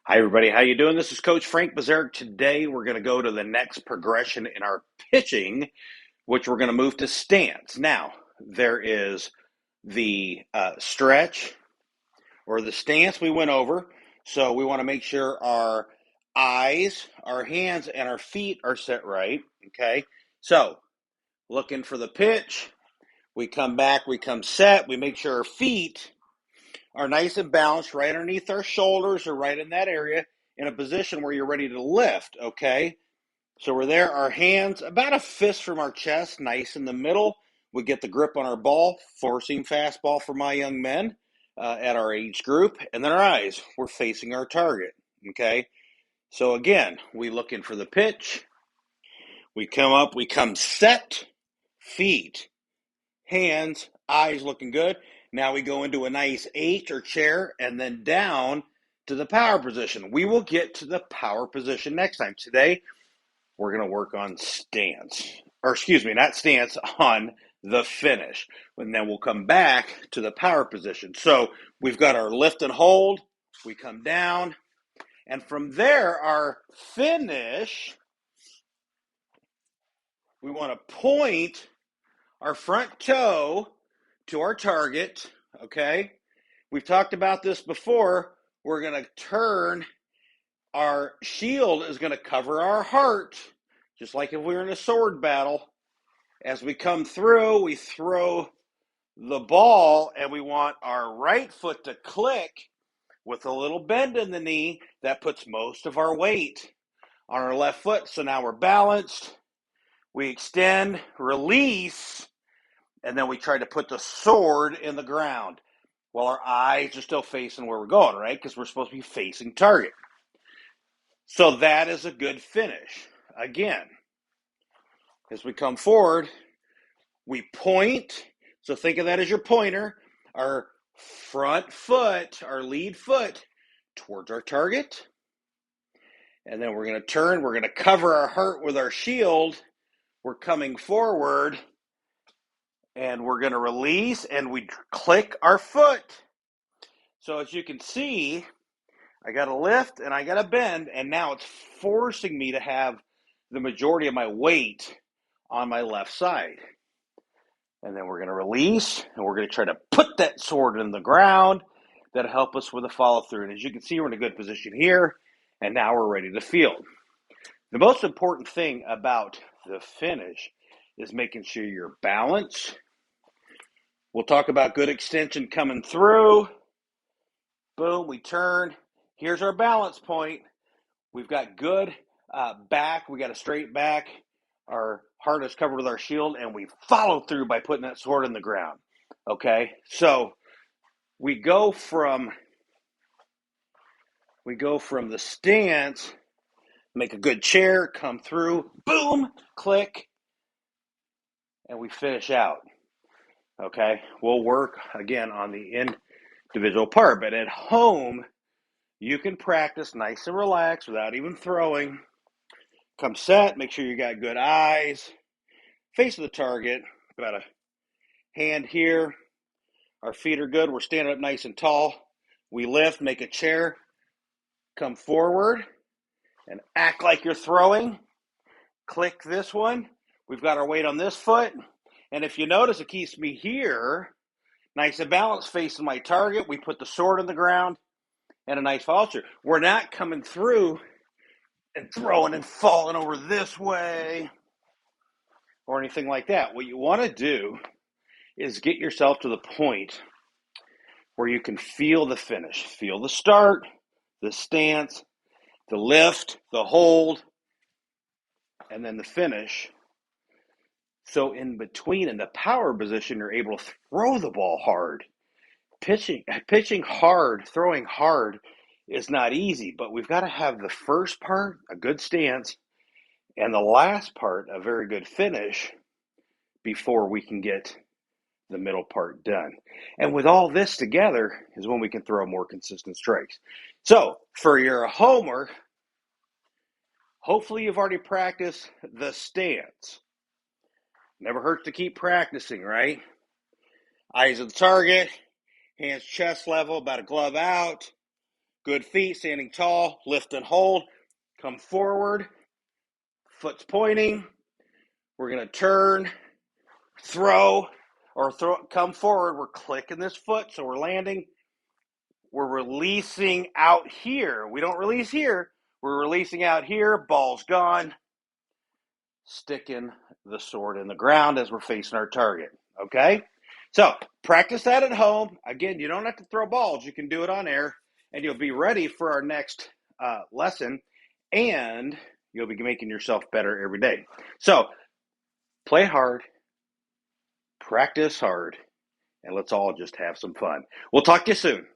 Hi everybody, how you doing? This is Coach Frank Bisarek. Today we're going to go to the next progression in our pitching, which we're going to move to stance. Now, there is the stretch or the stance we went over. So we want to make sure our eyes, our hands, and our feet are set right. Okay, so looking for the pitch, we come back, we come set, we make sure our feet are nice and balanced right underneath our shoulders or right in that area in a position where you're ready to lift, okay? So we're there, our hands about a fist from our chest, nice in the middle. We get the grip on our ball, forcing fastball for my young men at our age group. And then our eyes, we're facing our target, okay? So again, we looking for the pitch. We come up, we come set, feet, hands, eyes looking good. Now we go into a nice H or chair and then down to the power position. We will get to the power position next time. Today, we're going to work on stance, or excuse me, not stance, on the finish. And then we'll come back to the power position. So we've got our lift and hold. We come down. And from there, our finish, we want to point our front toe to our target, okay? We've talked about this before. We're going to turn, our shield is going to cover our heart, just like if we were in a sword battle. As we come through, we throw the ball, and we want our right foot to click with a little bend in the knee. That puts most of our weight on our left foot. So now we're balanced. We extend, release, and then we try to put the sword in the ground while our eyes are still facing where we're going, right? Because we're supposed to be facing target. So that is a good finish. Again, as we come forward, we point. So think of that as your pointer. Our front foot, our lead foot, towards our target. And then we're going to turn. We're going to cover our heart with our shield. We're coming forward. And we're going to release, and we click our foot. So as you can see, I got a lift and I got a bend, and now it's forcing me to have the majority of my weight on my left side. And then we're going to release, and we're going to try to put that sword in the ground. That'll help us with the follow through. And as you can see, we're in a good position here, and now we're ready to field. The most important thing about the finish is making sure you're balanced. We'll talk about good extension coming through. Boom, we turn. Here's our balance point. We've got good back. We got a straight back. Our heart is covered with our shield, and we follow through by putting that sword in the ground. Okay, so we go from the stance, make a good chair, come through, boom, click, and we finish out. Okay, we'll work again on the individual part, but at home, you can practice nice and relaxed without even throwing. Come set, make sure you got good eyes, face of the target, about a hand here. Our feet are good. We're standing up nice and tall. We lift, make a chair, come forward, and act like you're throwing. Click this one. We've got our weight on this foot. And if you notice, it keeps me here, nice and balanced, facing my target. We put the sword in the ground and a nice follow through. We're not coming through and throwing and falling over this way or anything like that. What you want to do is get yourself to the point where you can feel the finish, feel the start, the stance, the lift, the hold, and then the finish. So in between, in the power position, you're able to throw the ball hard. Pitching hard, throwing hard is not easy, but we've got to have the first part, a good stance, and the last part, a very good finish, before we can get the middle part done. And with all this together is when we can throw more consistent strikes. So for your homework, hopefully you've already practiced the stance. Never hurts to keep practicing, right? Eyes on the target, hands chest level, about a glove out. Good feet, standing tall, lift and hold. Come forward, foot's pointing. We're going to turn, throw, come forward. We're clicking this foot, so we're landing. We're releasing out here. We don't release here. We're releasing out here. Ball's gone. Sticking the sword in the ground as we're facing our target. Okay? So practice that at home. Again, you don't have to throw balls. You can do it on air, and you'll be ready for our next lesson, and you'll be making yourself better every day. So play hard, practice hard, and let's all just have some fun. We'll talk to you soon.